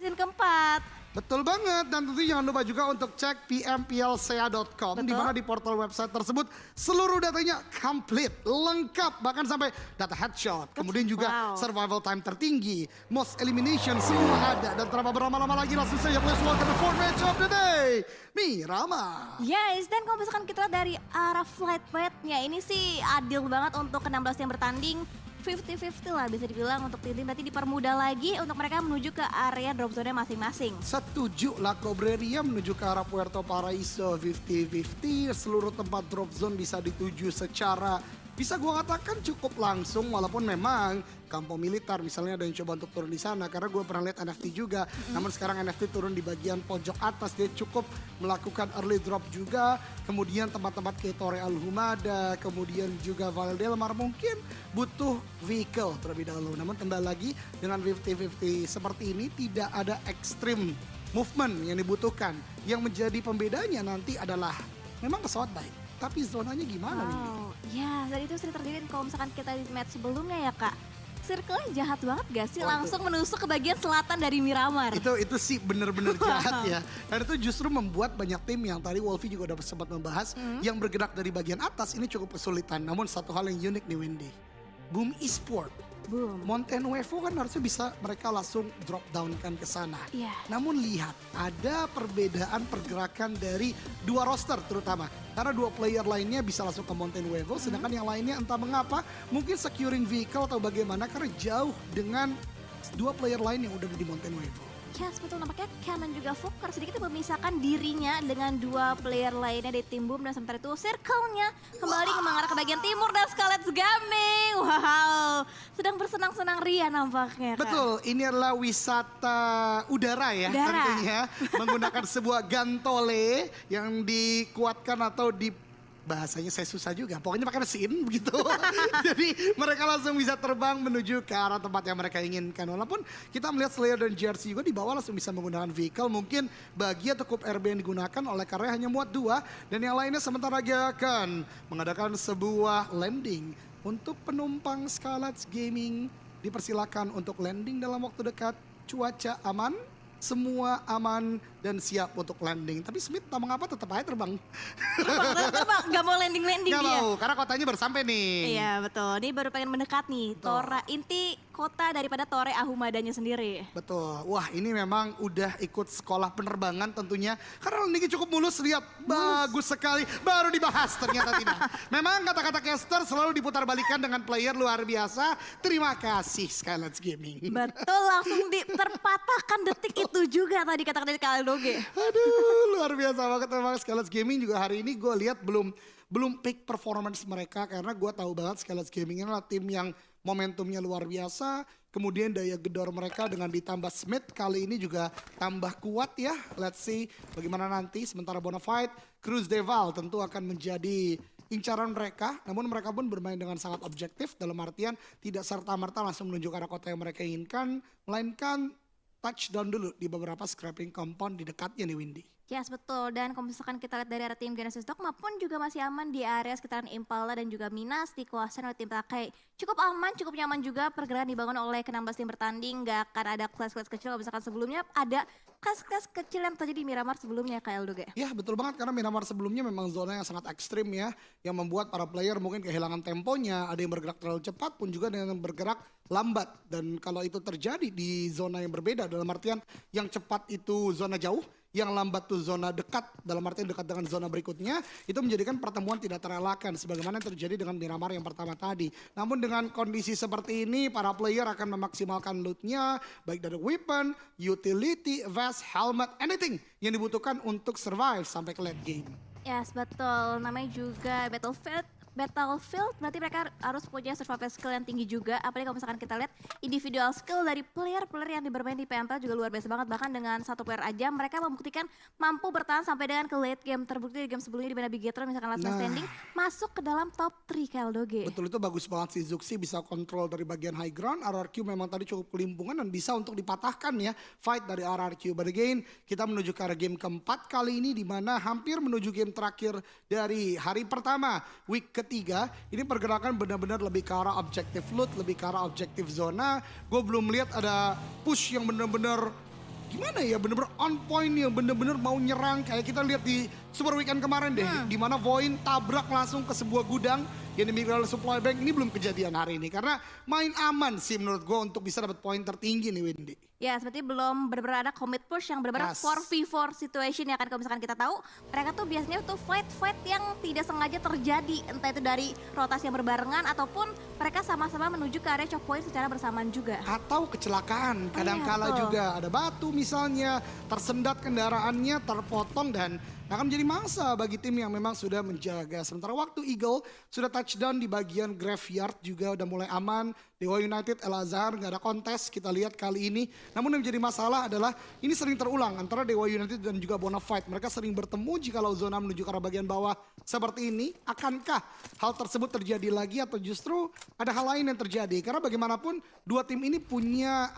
season keempat. Betul banget, dan tentu jangan lupa juga untuk cek pmplca.com di mana di portal website tersebut seluruh datanya komplit, lengkap, bahkan sampai data headshot, kemudian juga survival time tertinggi, most elimination semua ada, dan tanpa berlama-lama lagi langsung saja please welcome the fourth match of the day, Miramar. Yes, dan kalau misalkan kita lihat dari arah flight path-nya ini sih adil banget untuk ke-16 yang bertanding. 50-50 lah bisa dibilang untuk tim-tim berarti dipermudah lagi untuk mereka menuju ke area drop zone masing-masing. Setuju lah, Cobreria menuju ke arah Puerto Paraiso 50-50, seluruh tempat drop zone bisa dituju secara bisa gua katakan cukup langsung, walaupun memang kampung militer misalnya ada yang coba untuk turun di sana karena gue pernah lihat NFT juga. Namun sekarang NFT turun di bagian pojok atas, dia cukup melakukan early drop juga. Kemudian tempat-tempat kayak Torre Al-Humada, kemudian juga Valle del Mar mungkin butuh vehicle terlebih dahulu. Namun kembali lagi dengan 50-50 seperti ini tidak ada extreme movement yang dibutuhkan. Yang menjadi pembedanya nanti adalah memang pesawat baik. Tapi zonanya gimana nih? Ya, dan itu sering terjadi kalau misalkan kita di match sebelumnya ya Kak. Circle-nya jahat banget gak sih? Langsung menusuk ke bagian selatan dari Miramar. Itu sih bener-bener jahat ya. Dan itu justru membuat banyak tim yang tadi Wolfie juga udah sempat membahas. Yang bergerak dari bagian atas ini cukup kesulitan. Namun satu hal yang unik nih Wendy. Boom Esport. Boom. Mountain Nuevo kan harusnya bisa mereka langsung drop down kan ke sana. Iya. Namun lihat ada perbedaan pergerakan dari dua roster terutama. Karena dua player lainnya bisa langsung ke Mountain Nuevo, sedangkan yang lainnya entah mengapa mungkin securing vehicle atau bagaimana karena jauh dengan dua player lain yang udah di Mountain Nuevo. Yes, betul. Nampaknya Ken dan juga Fokker sedikit memisahkan dirinya dengan dua player lainnya di tim Boom. Dan sementara itu circle-nya kembali mengarah ke bagian timur dan Scarlet Gaming. Wow, sedang bersenang-senang ria nampaknya Kak. Betul, ini adalah wisata udara ya tentunya. Menggunakan sebuah gantole yang dikuatkan atau bahasanya saya susah juga, pokoknya pakai mesin begitu. Jadi mereka langsung bisa terbang menuju ke arah tempat yang mereka inginkan. Walaupun kita melihat Slayer dan Jersey juga di bawah langsung bisa menggunakan vehicle. Mungkin bagi atau cup RB yang digunakan oleh karena hanya muat dua. Dan yang lainnya sementara lagi akan mengadakan sebuah landing. Untuk penumpang Scarlet Gaming dipersilakan untuk landing dalam waktu dekat. Cuaca aman, semua aman dan siap untuk landing. Tapi Smith tak mengapa tetap aja terbang. Terbang, gak mau landing-landing dia. Gak mau, karena kotanya baru sampai nih. Iya betul, ini baru pengen mendekat nih. Inti kota daripada Torre Ahumadanya sendiri. Betul, wah ini memang udah ikut sekolah penerbangan tentunya. Karena landingnya cukup mulus, lihat bagus sekali. Baru dibahas ternyata tidak. Memang kata-kata caster selalu diputar balikan dengan player luar biasa. Terima kasih Scarlet Gaming. Betul, langsung terpatahkan detik itu juga tadi kata-kata dari Kaldoge. Aduh, luar biasa banget memang Scarlet Gaming juga hari ini gue lihat belum peak performance mereka karena gue tahu banget Scarlet Gaming ini adalah tim yang momentumnya luar biasa. Kemudian daya gedor mereka dengan ditambah Smith kali ini juga tambah kuat ya. Let's see bagaimana nanti. Sementara Bonafide, Cruz Deval tentu akan menjadi incaran mereka. Namun mereka pun bermain dengan sangat objektif dalam artian tidak serta-merta langsung menuju ke arah kota yang mereka inginkan. Melainkan touchdown dulu di beberapa scrapping compound di dekatnya nih Windy. Yes betul, dan kalau misalkan kita lihat dari area tim Genesis Dogma pun juga masih aman di area sekitaran Impala dan juga Minas dikuasai oleh tim Takai. Cukup aman, cukup nyaman juga pergerakan dibangun oleh ke-16 tim bertanding. Gak akan ada kelas-kelas kecil kalau misalkan sebelumnya ada kelas-kelas kecil yang terjadi di Miramar sebelumnya Kak Eldoge. Ya betul banget karena Miramar sebelumnya memang zona yang sangat ekstrim ya. Yang membuat para player mungkin kehilangan temponya, ada yang bergerak terlalu cepat pun juga ada yang bergerak lambat. Dan kalau itu terjadi di zona yang berbeda dalam artian yang cepat itu zona jauh, yang lambat tuh zona dekat, dalam artian dekat dengan zona berikutnya, itu menjadikan pertemuan tidak terelakkan sebagaimana yang terjadi dengan Miramar yang pertama tadi. Namun dengan kondisi seperti ini, para player akan memaksimalkan lootnya, baik dari weapon, utility, vest, helmet, anything yang dibutuhkan untuk survive sampai ke late game. Yes betul, namanya juga Battlefield, berarti mereka harus punya survival skill yang tinggi juga. Apalagi kalau misalkan kita lihat individual skill dari player-player yang bermain di PMPL juga luar biasa banget. Bahkan dengan satu player aja mereka membuktikan mampu bertahan sampai dengan ke late game. Terbukti di game sebelumnya di mana Bigetron misalkan last man standing masuk ke dalam top 3 KLDOG. Betul, itu bagus banget sih Zuxi bisa kontrol dari bagian high ground. RRQ memang tadi cukup kelimpungan dan bisa untuk dipatahkan ya fight dari RRQ. But again kita menuju ke arah game keempat kali ini di mana hampir menuju game terakhir dari hari pertama week ketiga. Ini pergerakan benar-benar lebih ke arah objektif loot, lebih ke arah objektif zona. Gue belum lihat ada push yang benar-benar gimana ya, bener-bener on point nih, bener-bener mau nyerang kayak kita lihat di Super Weekend kemarin deh, di mana Void tabrak langsung ke sebuah gudang yang dimiliki oleh supply bank. Ini belum kejadian hari ini karena main aman sih menurut gue untuk bisa dapat poin tertinggi nih Windy. Ya, seperti belum benar-benar ada commit push yang benar-benar 4v4 situation ya kan. Kalau misalkan kita tahu, mereka tuh biasanya tuh fight-fight yang tidak sengaja terjadi. Entah itu dari rotasi yang berbarengan ataupun mereka sama-sama menuju ke area choke point secara bersamaan juga. Atau kecelakaan, kadang-kala juga ada batu misalnya, tersendat kendaraannya, terpotong dan akan menjadi mangsa bagi tim yang memang sudah menjaga. Sementara waktu Eagle sudah touchdown di bagian graveyard juga udah mulai aman. Dewa United, El Azhar nggak ada kontes kita lihat kali ini. Namun yang menjadi masalah adalah ini sering terulang antara Dewa United dan juga Bonafide. Mereka sering bertemu jikalau zona menuju ke arah bagian bawah seperti ini. Akankah hal tersebut terjadi lagi atau justru ada hal lain yang terjadi? Karena bagaimanapun dua tim ini punya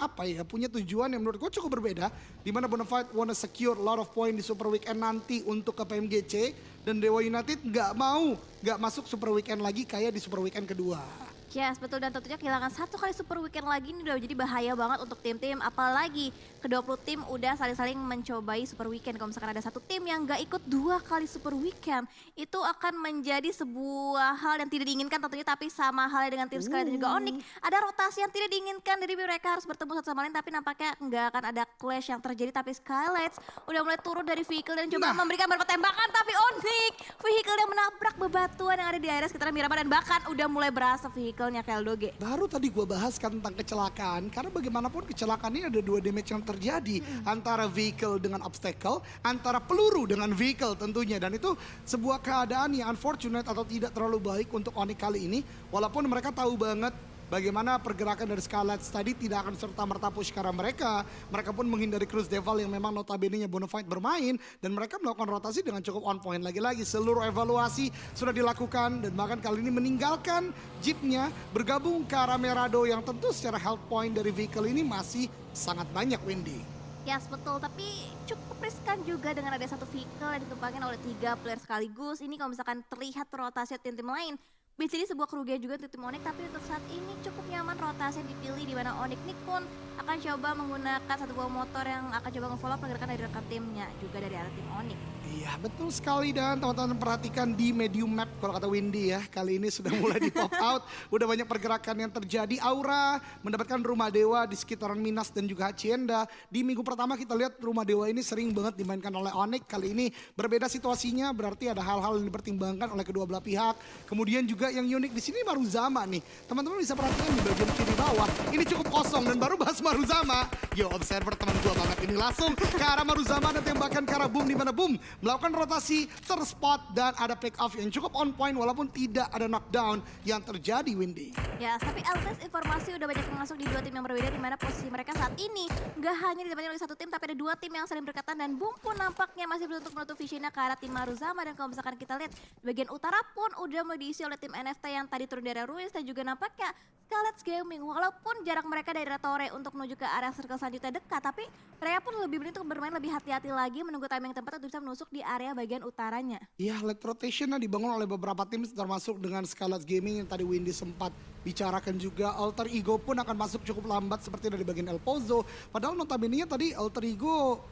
punya tujuan yang menurut gue cukup berbeda. Di mana Bonafide wanna secure a lot of point di Super Weekend nanti untuk ke PMGC. Dan Dewa United nggak masuk Super Weekend lagi kayak di Super Weekend kedua. Yes, betul, dan tentunya kehilangan satu kali Super Weekend lagi ini udah jadi bahaya banget untuk tim-tim. Apalagi ke-20 tim udah saling-saling mencobai Super Weekend. Kalau misalkan ada satu tim yang gak ikut 2 kali Super Weekend, itu akan menjadi sebuah hal yang tidak diinginkan tentunya. Tapi sama halnya dengan tim Scarlet dan juga Onyx, ada rotasi yang tidak diinginkan dari mereka harus bertemu satu sama lain. Tapi nampaknya nggak akan ada clash yang terjadi. Tapi Scarlet udah mulai turun dari vehicle dan coba memberikan beberapa tembakan. Tapi Onyx, vehicle yang menabrak bebatuan yang ada di area sekitar Miramar. Dan bahkan udah mulai berasa vehicle-nya Keldoge. Baru tadi gue bahas kan tentang kecelakaan, karena bagaimanapun kecelakaan ini ada 2 damage yang terjadi antara vehicle dengan obstacle, antara peluru dengan vehicle tentunya, dan itu sebuah keadaan yang unfortunate atau tidak terlalu baik untuk Onyx kali ini, walaupun mereka tahu banget bagaimana pergerakan dari Scarlet tadi tidak akan serta-merta push ke arah mereka. Mereka pun menghindari Cruise Devil yang memang notabene-nya Bonafide bermain. Dan mereka melakukan rotasi dengan cukup on point. Lagi-lagi seluruh evaluasi sudah dilakukan. Dan bahkan kali ini meninggalkan jeepnya bergabung ke arah Merado yang tentu secara health point dari vehicle ini masih sangat banyak, Windy. Yes, betul, tapi cukup riskan juga dengan ada satu vehicle yang ditumpangin oleh 3 player sekaligus. Ini kalau misalkan terlihat rotasi tim-tim lain, bisa jadi sebuah kerugian juga untuk tim Onyx, tapi untuk saat ini cukup nyaman rotasi yang dipilih di mana Onyx Nick pun akan coba menggunakan satu buah motor yang akan coba nge-follow pergerakan dari rekan timnya, juga dari arah tim Onyx. Iya betul sekali, dan teman-teman perhatikan di medium map kalau kata Windy ya, kali ini sudah mulai di pop out, udah banyak pergerakan yang terjadi. Aura mendapatkan rumah dewa di sekitaran Minas dan juga Hacienda. Di minggu pertama kita lihat rumah dewa ini sering banget dimainkan oleh Onyx, kali ini berbeda situasinya, berarti ada hal-hal yang dipertimbangkan oleh kedua belah pihak. Kemudian juga yang unik di sini Maruzama nih, teman-teman bisa perhatikan di bagian kiri bawah, ini cukup kosong dan baru bahas Maruzama. Yo observer teman gua banget ini, langsung ke arah Maruzama dan tembakan ke arah Boom, di mana Boom melakukan rotasi, terspot dan ada pick off yang cukup on point walaupun tidak ada knockdown yang terjadi, Windy. Ya, tapi Alves informasi udah banyak yang masuk di 2 tim yang berbeda, di mana posisi mereka saat ini nggak hanya ditempatkan oleh satu tim, tapi ada 2 tim yang saling berdekatan, dan Boom pun nampaknya masih belum menutup visionnya ke arah tim Maruzama. Dan kalau misalkan kita lihat bagian utara pun udah mau diisi oleh tim NFT yang tadi turun dari Ruins, dan juga nampaknya Scarlet Gaming, walaupun jarak mereka dari Tore untuk menuju ke area circle selanjutnya dekat, tapi mereka pun lebih berani untuk bermain lebih hati-hati lagi, menunggu timing tepat untuk bisa menusuk di area bagian utaranya. Iya, late rotation dibangun oleh beberapa tim termasuk dengan Scarlet Gaming yang tadi Windy sempat bicarakan juga. Alter Ego pun akan masuk cukup lambat seperti dari bagian El Pozo. Padahal notabene tadi Alter Ego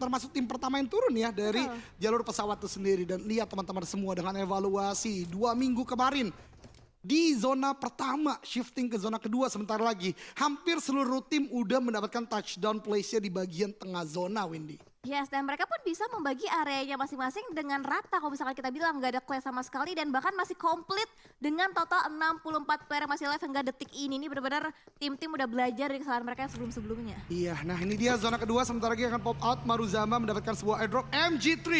termasuk tim pertama yang turun ya dari jalur pesawat itu sendiri. Dan lihat teman-teman semua dengan evaluasi 2 minggu kemarin. Di zona pertama, shifting ke zona kedua sebentar lagi. Hampir seluruh tim udah mendapatkan touchdown place-nya di bagian tengah zona, Windy. Yes, dan mereka pun bisa membagi areanya masing-masing dengan rata. Kalau misalkan kita bilang nggak ada clash sama sekali, dan bahkan masih komplit dengan total 64 player yang masih live hingga detik ini. Ini benar-benar tim-tim udah belajar dari kesalahan mereka yang sebelum-sebelumnya. Iya, nah ini dia zona kedua, sebentar lagi akan pop out. Maruzama mendapatkan sebuah airdrop MG3.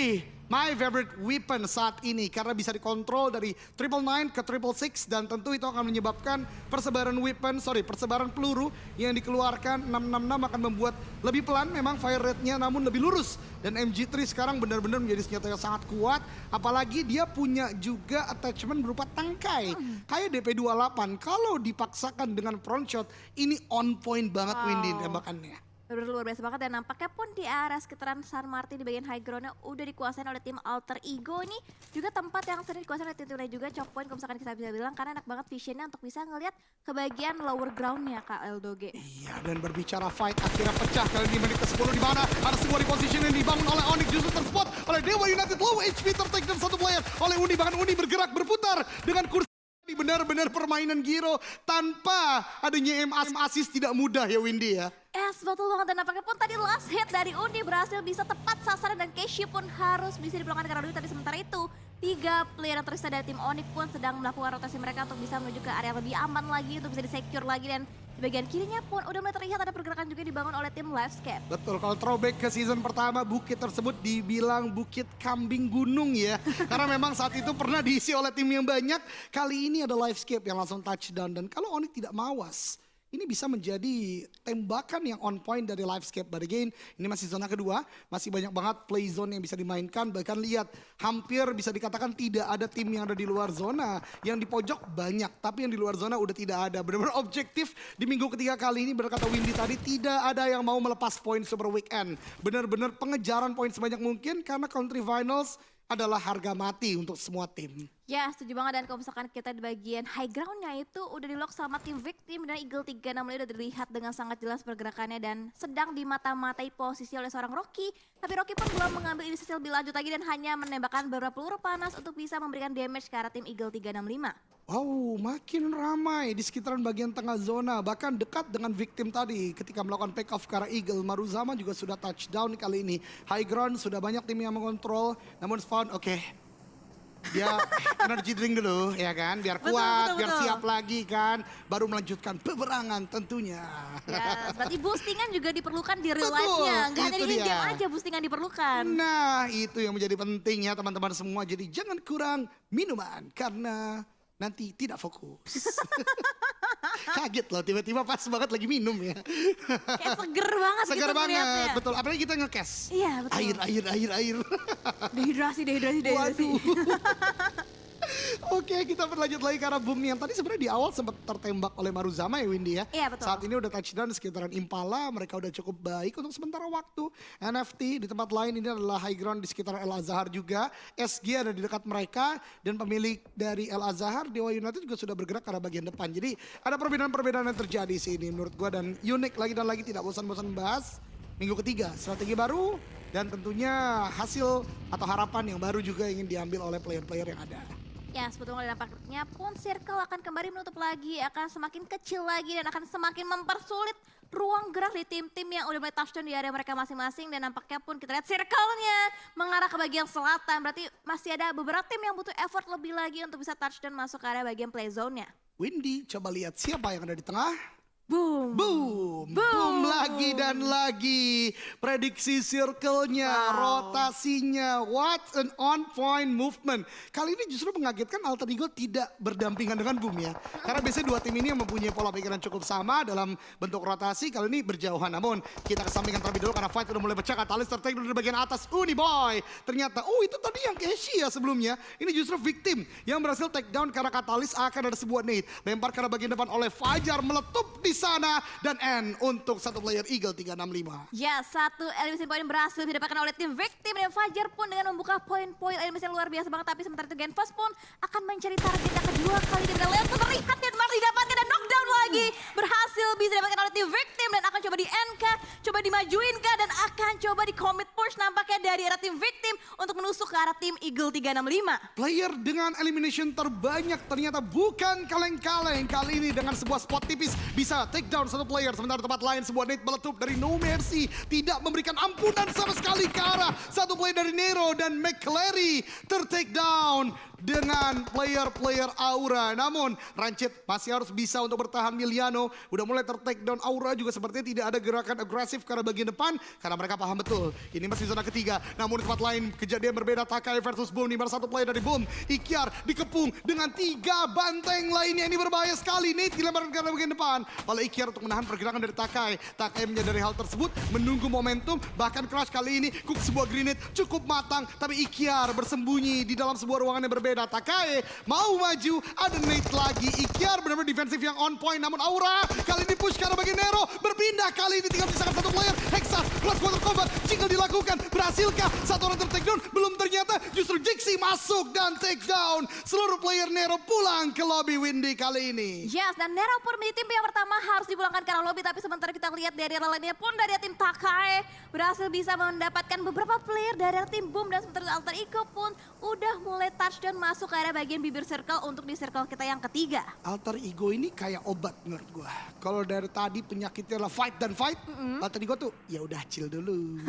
My favorite weapon saat ini karena bisa dikontrol dari 999 ke 666 dan tentu itu akan menyebabkan persebaran peluru yang dikeluarkan 666 akan membuat lebih pelan memang fire rate-nya, namun lebih lurus. Dan MG3 sekarang benar-benar menjadi senjata yang sangat kuat, apalagi dia punya juga attachment berupa tangkai. Kayak DP28, kalau dipaksakan dengan front shot, ini on point banget Windy tembakannya. Bener luar biasa banget dan nampaknya pun di area sekitaran San Martin di bagian high groundnya udah dikuasain oleh tim Alter Ego nih. Juga tempat yang sering dikuasain oleh tim lain juga chop point kalau misalkan kita bisa bilang karena enak banget visionnya untuk bisa ngelihat ke bagian lower groundnya Kak Eldoge. Iya, dan berbicara fight akhirnya pecah kali di menit ke-10 di mana ada sebuah reposition yang dibangun oleh Onyx justru terspot oleh Dewa United. Low HP tertake dan satu player oleh Uni, bahkan Uni bergerak berputar dengan kursi. Benar-benar permainan Giro tanpa adanya assist tidak mudah ya Windy ya. Yes, betul banget dan nampaknya pun tadi last hit dari Uni berhasil bisa tepat sasaran dan Keshi pun harus bisa dipulangkan karena dulu tadi sementara itu 3 player yang tersisa dari tim Onyx pun sedang melakukan rotasi mereka untuk bisa menuju ke area yang lebih aman lagi, untuk bisa di-secure lagi dan di bagian kirinya pun udah mulai terlihat ada pergerakan juga dibangun oleh tim Livescape. Betul, kalau throwback ke season pertama bukit tersebut dibilang bukit kambing gunung ya. Karena memang saat itu pernah diisi oleh tim yang banyak, kali ini ada Livescape yang langsung touchdown dan kalau Onyx tidak mawas, ini bisa menjadi tembakan yang on point dari Livescape. But again, ini masih zona kedua, masih banyak banget play zone yang bisa dimainkan. Bahkan lihat, hampir bisa dikatakan tidak ada tim yang ada di luar zona. Yang di pojok banyak, tapi yang di luar zona udah tidak ada. Benar-benar objektif di minggu ketiga kali ini, berkata Windy tadi, tidak ada yang mau melepas poin Super Weekend. Benar-benar pengejaran poin sebanyak mungkin karena country finals adalah harga mati untuk semua tim. Ya, setuju banget dan kalau misalkan kita di bagian high groundnya itu udah di lock sama tim Victim dan Eagle 36 udah dilihat dengan sangat jelas pergerakannya dan sedang dimata-matai posisi oleh seorang Rocky. Tapi Rocky pun belum mengambil inisiatif lebih lanjut lagi dan hanya menembakkan beberapa peluru panas untuk bisa memberikan damage ke arah tim Eagle 365. Wow, makin ramai di sekitaran bagian tengah zona, bahkan dekat dengan Victim tadi ketika melakukan pick off ke arah Eagle. Maruzama juga sudah touchdown kali ini. High ground sudah banyak tim yang mengontrol, namun Spawn oke. Dia energy drink dulu ya kan, biar kuat, biar siap lagi kan, baru melanjutkan peperangan tentunya. Ya, berarti boostingan juga diperlukan di real life-nya, nggak hanya di game aja boostingan diperlukan. Nah, itu yang menjadi penting ya teman-teman semua, jadi jangan kurang minuman karena nanti tidak fokus. Kaget loh, tiba-tiba pas banget lagi minum ya. Kayak seger banget seger gitu banget, melihatnya. betul. Apalagi kita nge-cash. Iya, betul. Air. Dehidrasi. Waduh. Oke, kita berlanjut lagi karena boom yang tadi sebenarnya di awal sempat tertembak oleh Maruzama ya Windy ya. Iya, betul. Saat ini udah touchdown di sekitaran Impala, mereka udah cukup baik untuk sementara waktu. NFT di tempat lain ini adalah high ground di sekitar El Azhar juga. SG ada di dekat mereka dan pemilik dari El Azhar, Dewa United juga sudah bergerak ke arah bagian depan. Jadi ada perbedaan-perbedaan yang terjadi sih ini menurut gua dan unik lagi dan lagi, tidak bosan-bosan bahas. Minggu ketiga, strategi baru dan tentunya hasil atau harapan yang baru juga ingin diambil oleh player-player yang ada. Ya, sebetulnya nampaknya pun circle akan kembali menutup lagi, akan semakin kecil lagi dan akan semakin mempersulit ruang gerak di tim-tim yang udah mulai touchdown di area mereka masing-masing dan nampaknya pun kita lihat circle-nya mengarah ke bagian selatan. Berarti masih ada beberapa tim yang butuh effort lebih lagi untuk bisa touchdown masuk ke area bagian play zone-nya. Windy, coba lihat siapa yang ada di tengah. Boom. Boom. Boom lagi dan lagi. Prediksi circle-nya, rotasinya, what an on point movement. Kali ini justru mengagetkan Alter Ego tidak berdampingan dengan Boom ya. Karena biasanya dua tim ini yang mempunyai pola pikiran cukup sama dalam bentuk rotasi. Kali ini berjauhan, namun kita kesampingkan terlebih dulu karena fight udah mulai pecah. Katalis tertake dari bagian atas, Uniboy. Ternyata, itu tadi yang Keshi ya sebelumnya. Ini justru Victim yang berhasil take down karena Katalis akan ada sebuah nade. Lempar ke arah bagian depan oleh Fajar, meletup di sana dan end untuk satu player Eagle 365. Ya, satu elimination point berhasil didapatkan oleh tim Victim dan Fajar pun dengan membuka poin-poin elimination luar biasa banget. Tapi sementara itu Genfast pun akan mencari target yang kedua kali dan lihat terlihat dan masih didapatkan dan knockdown lagi. Berhasil bisa didapatkan oleh tim Victim dan akan coba di end kah, coba dimajuin kah dan akan coba di commit push nampaknya dari arah tim Victim untuk menusuk ke arah tim Eagle 365. Player dengan elimination terbanyak ternyata bukan kaleng-kaleng. Kali ini dengan sebuah spot tipis bisa take down satu player. Sementara tempat lain sebuah nade meletup dari No Mercy. Tidak memberikan ampunan sama sekali ke arah satu player dari Nero dan McClary ter-take down dengan player-player Aura. Namun Rancid masih harus bisa untuk bertahan. Miliano udah mulai ter-take down. Aura juga sepertinya tidak ada gerakan agresif ke arah bagian depan karena mereka paham betul ini masih zona ketiga. Namun di tempat lain kejadian berbeda, Takai versus Boom. Di mana satu player dari Boom, Ikyar dikepung dengan 3 banteng lainnya. Ini berbahaya sekali. Nate dilemparkan ke bagian depan oleh Ikyar untuk menahan pergerakan dari Takai. Takai menyadari hal tersebut, menunggu momentum, bahkan Crush kali ini cook sebuah grenade cukup matang, tapi Ikyar bersembunyi di dalam sebuah ruangan yang berbeda. Takai mau maju, ada Nate lagi. Ikyar benar-benar defensif yang on point, namun Aura kali ini push ke arah bagian Nero, berpindah kali ini tinggal menyisakan satu player. Hexa plus quarter combat, jingle dilakukan, berhasilkah satu orang take down? Belum, ternyata justru Jixi masuk dan take down. Seluruh player Nero pulang ke lobby Windy kali ini. Yes, dan Nero pun menjadi tim yang pertama harus dipulangkan ke arah lobby, tapi sementara kita lihat dari arah lainnya pun dari tim Takai berhasil bisa mendapatkan beberapa player dari tim Boom, dan sementara Alter Ego pun udah mulai touchdown masuk ke area bagian bibir circle untuk di circle kita yang ketiga. Alter Ego ini kayak obat menurut gua. Kalau dari tadi penyakitnya adalah fight dan fight, Alter Ego tuh ya udah chill dulu.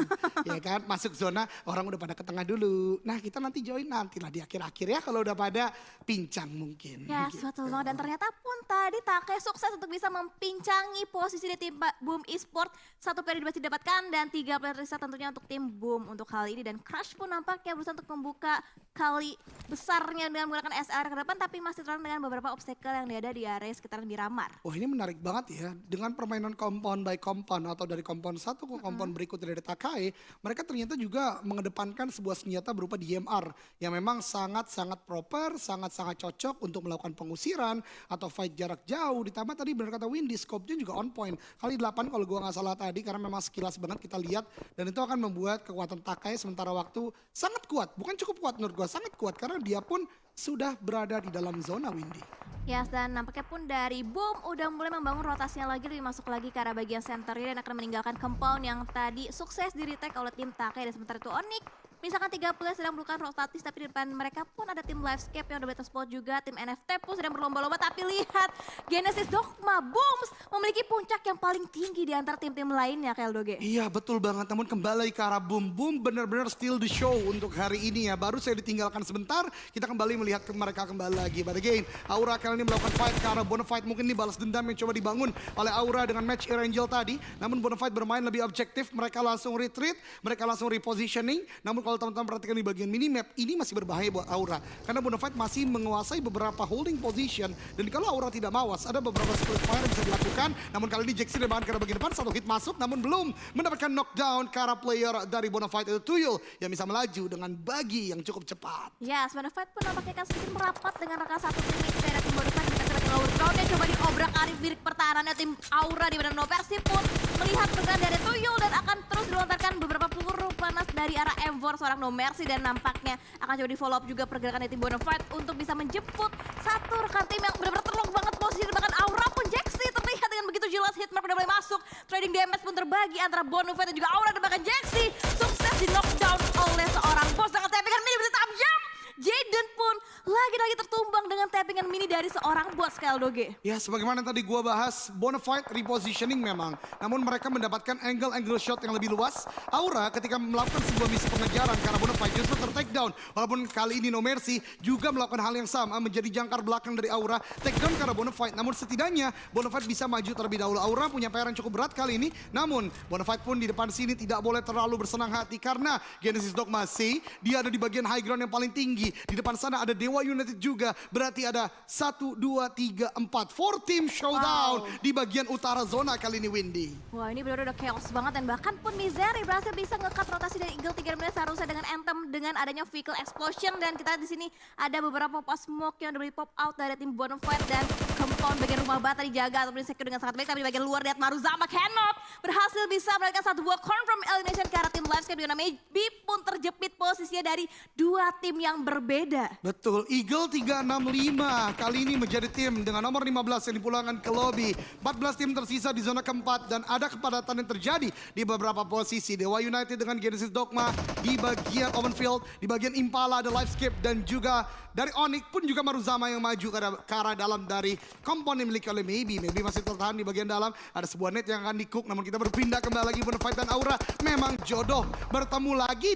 Ya kan, masuk zona orang udah pada ke tengah dulu. Nah, kita nanti join nantilah di akhir-akhir ya kalau udah pada pincang mungkin. Ya, gitu. betul banget. Dan ternyata pun tadi Takai sukses untuk bisa mempincangi posisi di tim Boom Esport. Satu player masih didapatkan dan 3 player tersisa tentunya untuk tim Boom untuk kali ini. Dan Crush pun nampaknya berusaha untuk membuka kali besarnya dengan menggunakan SR ke depan, tapi masih terang dengan beberapa obstacle yang ada di area sekitaran Miramar. Wah, ini menarik banget ya. Dengan permainan compound by compound atau dari compound satu ke compound berikut dari Takai, mereka ternyata juga mengedepankan sebuah senjata berupa DMR yang memang sangat-sangat proper, sangat-sangat cocok untuk melakukan pengusiran atau fight jarak jauh. Ditambah tadi benar kata Windy, scope-nya juga on point. Kali 8 kalau gua nggak salah tadi, karena memang sekilas banget kita lihat, dan itu akan membuat kekuatan Takai sementara waktu sangat kuat. Bukan cukup kuat menurut gua, sangat kuat karena dia pun sudah berada di dalam zona Windy. Yes, dan nampaknya pun dari Boom udah mulai membangun rotasinya lagi, lebih masuk lagi ke arah bagian centernya dan akan meninggalkan compound yang tadi sukses di retake oleh tim Takai. Dan sementara itu Onyx, misalkan 3 players sedang melakukan rotatis, tapi di depan mereka pun ada tim Livescape yang udah better spot juga, tim NFT pun sedang berlomba-lomba, tapi lihat Genesis Dogma Booms memiliki puncak yang paling tinggi di antara tim-tim lainnya, Keldoge. Iya, betul banget, namun kembali ke arah Boom. Boom benar-benar still the show untuk hari ini ya. Baru saya ditinggalkan sebentar, kita kembali melihat mereka kembali lagi. But again, Aura kali ini melakukan fight ke arah Bonafide, mungkin ini balas dendam yang coba dibangun oleh Aura dengan match Erangel tadi. Namun Bonafide bermain lebih objektif, mereka langsung retreat, mereka langsung repositioning. Namun kalau teman-teman perhatikan di bagian minimap, ini masih berbahaya buat Aura. Karena Bonafide masih menguasai beberapa holding position. Dan kalau Aura tidak mawas, ada beberapa split fire yang bisa dilakukan. Namun kali ini Jaxi dibahan ke arah bagian depan, satu hit masuk, namun belum mendapatkan knockdown ke arah player dari Bonafide itu Tuyul yang bisa melaju dengan bagi yang cukup cepat. Yes, Bonafide pun nampaknya akan sedikit merapat dengan rekan satu tim dari tim Bonafide di bagian lower ground. Dia coba diobrak-arik birik pertahanannya tim Aura, di mana No Mercy pun melihat pergerakan dari Tuyul dan akan terus dilontarkan beberapa peluru panas dari arah M4 seorang No Mercy, dan nampaknya akan coba di follow up juga pergerakan dari tim Bonafide untuk bisa menjemput satu rekan tim yang benar-benar terlock banget posisi. Bahkan Aura pun Jaxi terlihat dengan begitu jelas hitmark udah mulai masuk. Trading damage pun terbagi antara Bonafide dan juga Aura, dan bahkan Jaxi sukses di knockdown oleh seorang bos dengan tappingan mini bisa tajam. Jaden pun lagi-lagi tertumbang dengan tappingan mini dari seorang bos, Keldoge. Ya, sebagaimana tadi gua bahas, Bonafide repositioning memang. Namun mereka mendapatkan angle shot yang lebih luas. Aura ketika melakukan sebuah misi pengejaran karena Bonafide justru ter-take down. Walaupun kali ini No Mercy juga melakukan hal yang sama, menjadi jangkar belakang dari Aura. Take down karena Bonafide, namun setidaknya Bonafide bisa maju terlebih dahulu. Aura punya PR yang cukup berat kali ini. Namun Bonafide pun di depan sini tidak boleh terlalu bersenang hati karena Genesis Dogma C, dia ada di bagian high ground yang paling tinggi. Di depan sana ada Dewa United juga. Berarti ada 1, 2, 3, 4. 4 team showdown di bagian utara zona kali ini, Windy. Wah, ini benar-benar udah chaos banget, dan bahkan pun Misery berhasil bisa nge-cut rotasi dari Eagle 3 menit seharusnya dengan Anthem dengan adanya vehicle explosion. Dan kita di sini ada beberapa pop smoke yang udah pop out dari tim Bonafide, dan compound bagian rumah bata dijaga atau di-secure dengan sangat baik. Tapi di bagian luar lihat Maruzama cannot berhasil bisa mendapatkan satu buah confirm elimination ke arah tim Livescape, di mana Maybe pun terjepit posisinya dari 2 tim yang berbeda. Betul, Eagle 365 kali ini menjadi tim dengan nomor 15 yang dipulangkan ke lobby. 14 tim tersisa di zona keempat dan ada kepadatan yang terjadi di beberapa posisi. Dewa United dengan Genesis Dogma di bagian open field, di bagian Impala ada Livescape, dan juga dari Onyx pun juga Maruzama yang maju ke arah dalam dari Compound yang dimiliki oleh Maybe masih tertahan di bagian dalam. Ada sebuah net yang akan di-cook, namun kita berpindah kembali lagi. Bonafide dan Aura memang jodoh bertemu lagi.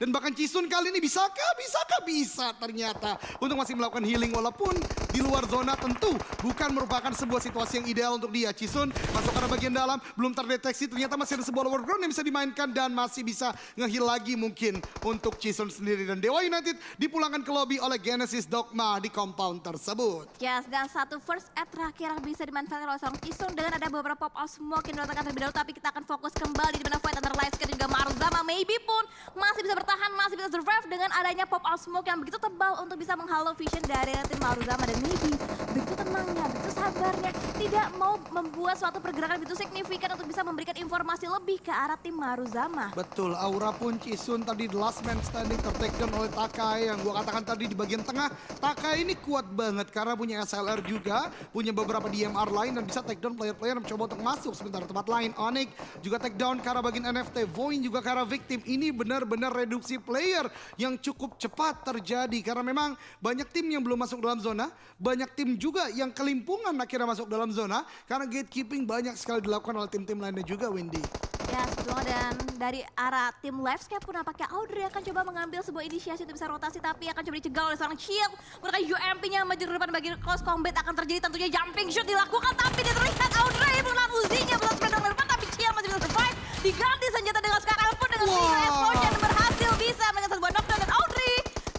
Dan bahkan Chisun kali ini bisakah? Bisa ternyata untuk masih melakukan healing, walaupun di luar zona tentu bukan merupakan sebuah situasi yang ideal untuk dia. Chisun masuk ke arah bagian dalam, belum terdeteksi, ternyata masih ada sebuah lower ground yang bisa dimainkan dan masih bisa nge-heal lagi mungkin untuk Chisun sendiri. Dan Dewa United dipulangkan ke lobby oleh Genesis Dogma di compound tersebut. Yes, dan satu first aid terakhir yang bisa dimanfaatkan oleh seorang Chisun dengan ada beberapa pop out smoke yang diletakkan terlebih dahulu, tapi kita akan fokus kembali di mana fight antara Lightscan dan juga Maruzama. Maybe pun masih bisa bertahan, masih bisa survive dengan adanya pop out smoke yang begitu tebal untuk bisa menghalau vision dari tim Maruzama. Dan Maybe begitu tenangnya, begitu sabarnya, tidak mau membuat suatu pergerakan begitu signifikan untuk bisa memberikan informasi lebih ke arah tim Maruzama. Betul, Aura pun Chisun tadi the last man standing tertakedown oleh Takai yang gua katakan tadi di bagian tengah. Takai ini kuat banget karena punya SLR juga, punya beberapa DMR lain dan bisa takedown player-player yang mencoba untuk masuk. Sementara tempat lain, Onyx juga takedown ke arah bagian NFT, Voin juga ke arah victim. Ini benar-benar reduksi player yang cukup cepat terjadi karena memang banyak tim yang belum masuk dalam zona, banyak tim juga yang kelimpungan akhirnya masuk dalam zona karena gatekeeping banyak sekali dilakukan oleh tim-tim lainnya juga, Windy. Ya, sebetulnya, dan dari arah tim Livescape pun nampaknya Audrey akan coba mengambil sebuah inisiasi untuk bisa rotasi, tapi akan coba dicegah oleh seorang Shield. Menggunakan UMP-nya maju ke depan bagian close combat akan terjadi, tentunya jumping shot dilakukan, tapi dia terlihat Audrey menggunakan Uzi-nya belas pedang ke depan, tapi Shield masih bisa survive. Diganti senjata dengan sekarang pun dengan Finger Explosion berhasil bisa mengesan sebuah knockdown, dan Audrey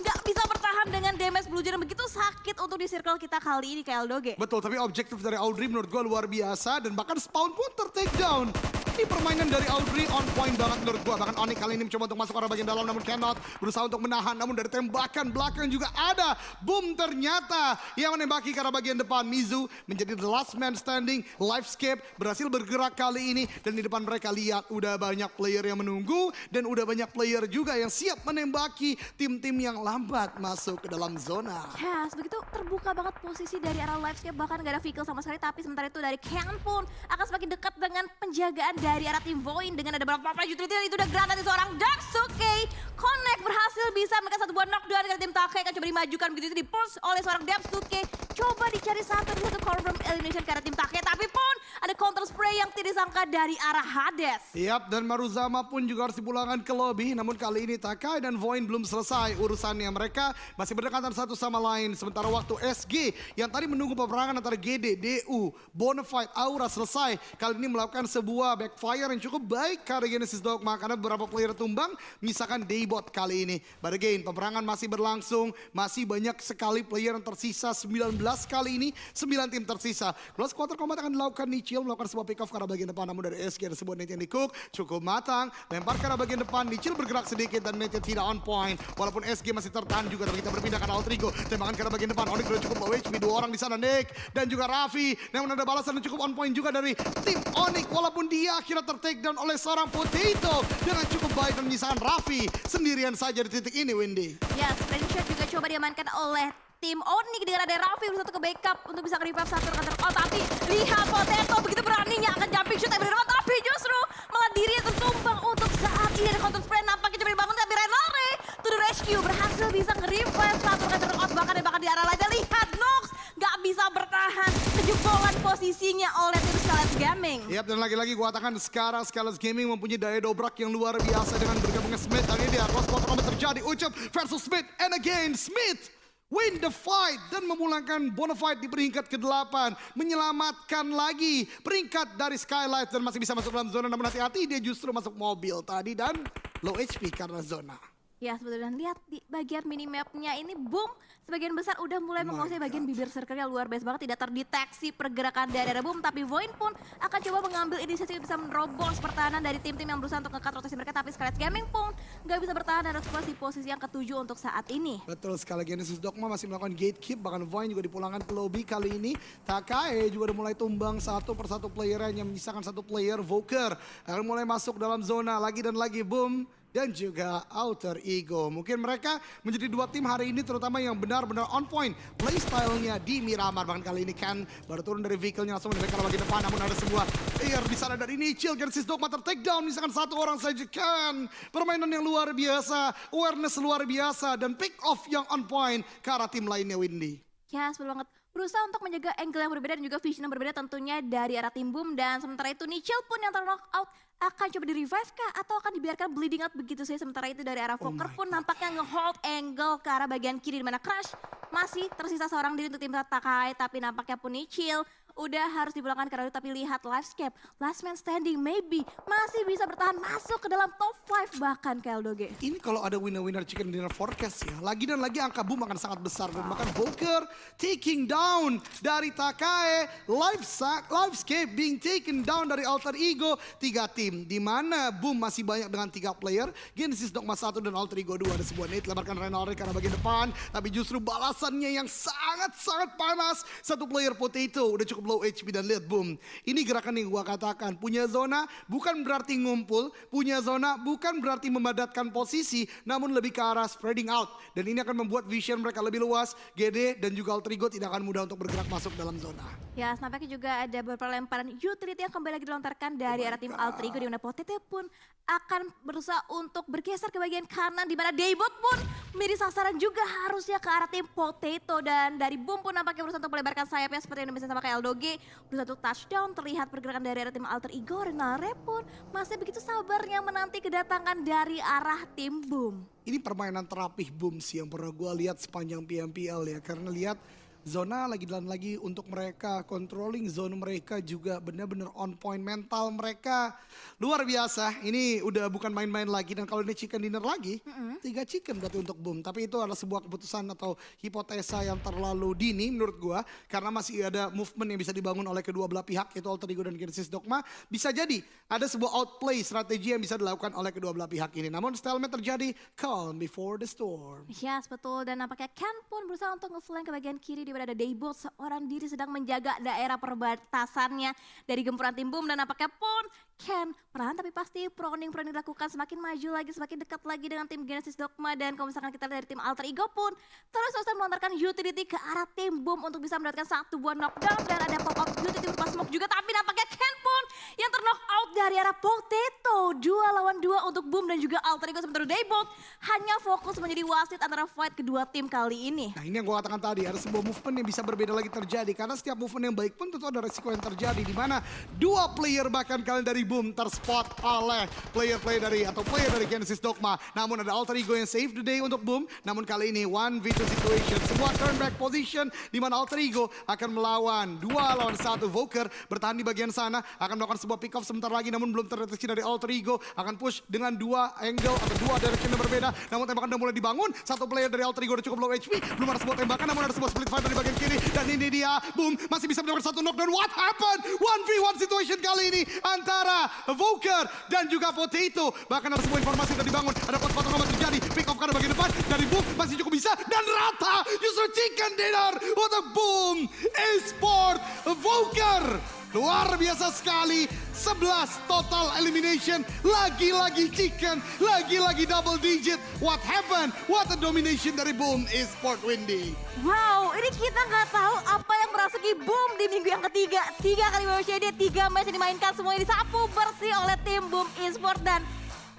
nggak bisa bertahan dengan damage Blue Jay yang begitu sakit untuk di circle kita kali ini, KL Doge. Betul, tapi objektif dari Audrey menurut gue luar biasa dan bahkan spawn pun ter-take down. Ini permainan dari Audrey on point banget menurut gue. Bahkan Onyx kali ini mencoba untuk masuk ke arah bagian dalam namun cannot. Berusaha untuk menahan, namun dari tembakan belakang juga ada. Boom, ternyata yang menembaki ke arah bagian depan. Mizu menjadi the last man standing. Livescape berhasil bergerak kali ini. Dan di depan mereka lihat udah banyak player yang menunggu. Dan udah banyak player juga yang siap menembaki tim-tim yang lambat masuk ke dalam zona. Yes, begitu terbuka banget posisi dari arah Livescape, bahkan gak ada vehicle sama sekali. Tapi sementara itu dari Cannon pun akan semakin dekat dengan penjagaan dari arah tim Voin dengan ada beberapa utility dan itu udah granat seorang Darksuke. Connect berhasil bisa mereka satu buah knockdown dari tim Takai, akan coba dimajukan begitu itu di-pulse oleh seorang Darksuke. Coba dicari satu confirm elimination ke arah tim Takai, tapi pun ada counter spray yang tidak disangka dari arah Hades. Yap, dan Maruzama pun juga harus dipulangkan ke lobby. Namun kali ini Takai dan Voin belum selesai urusannya. Mereka masih berdekatan satu sama lain. Sementara waktu SG yang tadi menunggu peperangan antara GD, DU, Bonafide, Aura selesai. Kali ini melakukan sebuah backfire yang cukup baik karena Genesis Dogma. Karena beberapa player tumbang, misalkan Daybot kali ini. But again, peperangan masih berlangsung. Masih banyak sekali player yang tersisa. 19 kali ini, 9 tim tersisa. Close quarter combat akan dilakukan Nichil. Melakukan sebuah pick off ke arah bagian depan. Namun dari SG ada sebuah net yang di-cook. Cukup matang. Lempar ke arah bagian depan. Nichil bergerak sedikit dan netnya tidak on point. Walaupun SG masih tertahan juga. Tapi kita berpindah ke arah Outrigo. Tembakan ke arah bagian depan. Onyx sudah cukup low HP. 2 orang di sana, Nick. Dan juga Raffi. Namun ada balasan yang cukup on point juga dari tim Onyx. Walaupun dia akhirnya ter-take down oleh seorang Potato. Dengan cukup baik dan menyisakan Raffi sendirian saja di titik ini, Windy. Ya, screenshot juga coba diamankan oleh tim Onyx dengan ada Raffi berusaha ke backup untuk bisa nge-revive satu rekan ter. Oh, tapi lihat Potato begitu beraninya akan jumping shoot tapi depan, tapi justru malah dirinya tertumbang untuk saat ini ada counter spray nampaknya coba dibangun tapi Renare to the rescue berhasil bisa nge-revive satu rekan ter. Bahkan di arah lainnya lihat Nox gak bisa bertahan, kejebolan posisinya oleh tim Scarlet Gaming. Yap, dan lagi-lagi gua katakan sekarang Scarlet Gaming mempunyai daya dobrak yang luar biasa dengan bergabungnya Smith. Dan ini dia cross quarter combat terjadi, Ucup versus Smith, and again Smith win the fight dan memulangkan Bonafide di peringkat ke-8. Menyelamatkan lagi peringkat dari Skylight dan masih bisa masuk dalam zona. Namun hati-hati dia justru masuk mobil tadi dan low HP karena zona. Ya, sebetulnya lihat di bagian minimapnya ini, boom, sebagian besar udah mulai menguasai bagian bibir circle-nya luar biasa banget. Tidak terdeteksi pergerakan dari arah boom, tapi Voin pun akan coba mengambil inisiatif bisa menerobos pertahanan dari tim-tim yang berusaha untuk nge-cut rotasi mereka. Tapi Scarlet Gaming pun nggak bisa bertahan dan harus di posisi yang ke-7 untuk saat ini. Betul sekali, Genesis Dogma masih melakukan gatekeep, bahkan Voin juga dipulangkan ke lobby kali ini. Takai juga udah mulai tumbang satu persatu player yang menyisakan satu player, Voker akan mulai masuk dalam zona lagi dan lagi, boom. Dan juga Outer Ego. Mungkin mereka menjadi 2 tim hari ini terutama yang benar-benar on point. Playstyle-nya di Miramar. Bahkan kali ini Ken baru turun dari vehicle-nya langsung menembak ke bagian depan. Namun ada sebuah air di sana dari Nichil. Genesis Dogma ter-take down. Misalkan 1 orang saja Ken. Permainan yang luar biasa. Awareness luar biasa. Dan pick off yang on point ke arah tim lainnya, Windy. Ya, sebelum banget. berusaha untuk menjaga angle yang berbeda dan juga vision yang berbeda tentunya dari arah tim Boom. Dan sementara itu Nichil pun yang knock out akan coba di-revive kah atau akan dibiarkan bleeding out begitu saja. Sementara itu dari arah Fokker pun nampaknya nge-hold angle ke arah bagian kiri di mana Crush masih tersisa seorang diri untuk tim Takai, tapi nampaknya pun Nichil udah harus dipulangkan karena tapi lihat Livescape, last man standing maybe masih bisa bertahan masuk ke dalam top 5 bahkan KLDOG. Ini kalau ada winner-winner chicken dinner forecast ya, lagi dan lagi angka Boom akan sangat besar. Dan bahkan Volker taking down dari Takai, Livescape being taken down dari Alter Ego. 3 tim, di mana Boom masih banyak dengan 3 player, Genesis Dogma 1 dan Alter Ego 2. Ada sebuah nade, lebarkan Renaldi karena bagian depan, tapi justru balasannya yang sangat-sangat panas. Satu player Potato udah cukup low HP dan lihat Boom. Ini gerakan yang gua katakan, punya zona bukan berarti ngumpul, punya zona bukan berarti memadatkan posisi, namun lebih ke arah spreading out. Dan ini akan membuat vision mereka lebih luas. GD dan juga Alter Ego tidak akan mudah untuk bergerak masuk dalam zona. Ya, nampaknya juga ada beberapa lemparan utility yang kembali lagi dilontarkan dari arah tim Alter Ego, di mana Potato pun akan berusaha untuk bergeser ke bagian kanan, di mana Daybot pun menjadi sasaran juga harusnya ke arah tim Potato. Dan dari Boom pun nampaknya berusaha untuk melebarkan sayapnya seperti yang bisa sama KLDOG, berusaha untuk touchdown. Terlihat pergerakan dari arah tim Alter Ego, Renare pun masih begitu sabarnya menanti kedatangan dari arah tim Boom. Ini permainan terapih Boom sih yang pernah gue lihat sepanjang PMPL ya. Karena lihat zona lagi dan lagi untuk mereka, controlling zone mereka juga benar-benar on point, mental mereka luar biasa. Ini udah bukan main-main lagi, dan kalau ini chicken dinner lagi, 3 chicken berarti untuk Boom. Tapi itu adalah sebuah keputusan atau hipotesa yang terlalu dini menurut gua, karena masih ada movement yang bisa dibangun oleh kedua belah pihak, yaitu Alter Ego dan Genesis Dogma. Bisa jadi ada sebuah outplay strategi yang bisa dilakukan oleh kedua belah pihak ini. Namun stalemate terjadi, calm before the storm. Yes, betul. Dan nampaknya Ken pun berusaha untuk nge-flank ke bagian kiri, di mana ada Daybot seorang diri sedang menjaga daerah perbatasannya dari gempuran tim Boom. Dan nampaknya pun Ken perlahan tapi pasti proning dilakukan, semakin maju lagi, semakin dekat lagi dengan tim Genesis Dogma. Dan kalau misalkan kita lihat dari tim Alter Ego pun terus melontarkan utility ke arah tim Boom untuk bisa mendapatkan 1 buah knockdown. Dan ada pop-up utility berupa smoke juga, tapi nampaknya Ken pun yang terknock out dari arah Potato. 2 lawan 2 untuk Boom dan juga Alter Ego, sementara Daybot hanya fokus menjadi wasit antara fight kedua tim kali ini. Nah, ini yang gue katakan tadi, ada sebuah movement yang bisa berbeda lagi terjadi, karena setiap movement yang baik pun tentu ada resiko yang terjadi, di mana 2 player bahkan kalian dari Boom terspot oleh player dari Genesis Dogma. Namun ada Alter Ego yang save the day untuk Boom. Namun kali ini 1v2 situation, sebuah turn back position di mana Alter Ego akan melawan 2 lawan 1. Volker bertahan di bagian sana, akan melakukan sebuah pick off sebentar lagi, namun belum terdeteksi dari Alter Ego. Akan push dengan 2 angle atau 2 direction yang berbeda. Namun tembakan udah mulai dibangun. Satu player dari Alter Ego udah cukup low HP, belum ada sebuah tembakan, namun ada sebuah split fire dari bagian kiri. Dan ini dia, Boom masih bisa mendapatkan 1 knockdown. What happened? 1v1 situation kali ini antara Volker dan juga Potato. Bahkan ada sebuah informasi yang dibangun, ada pot-pot nomor terjadi, pick off ke bagian depan dari Boom masih cukup bisa, dan rata justru chicken dinner untuk Boom Esport. Volker luar biasa sekali, 11 total elimination, lagi-lagi chicken, lagi-lagi double digit. What happened? What a domination dari Boom Esport, Windy. Wow, ini kita nggak tahu apa yang merasuki Boom di minggu yang ketiga. 3 kali WCD, 3 match yang dimainkan, semuanya disapu bersih oleh tim Boom Esport, dan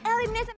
elimination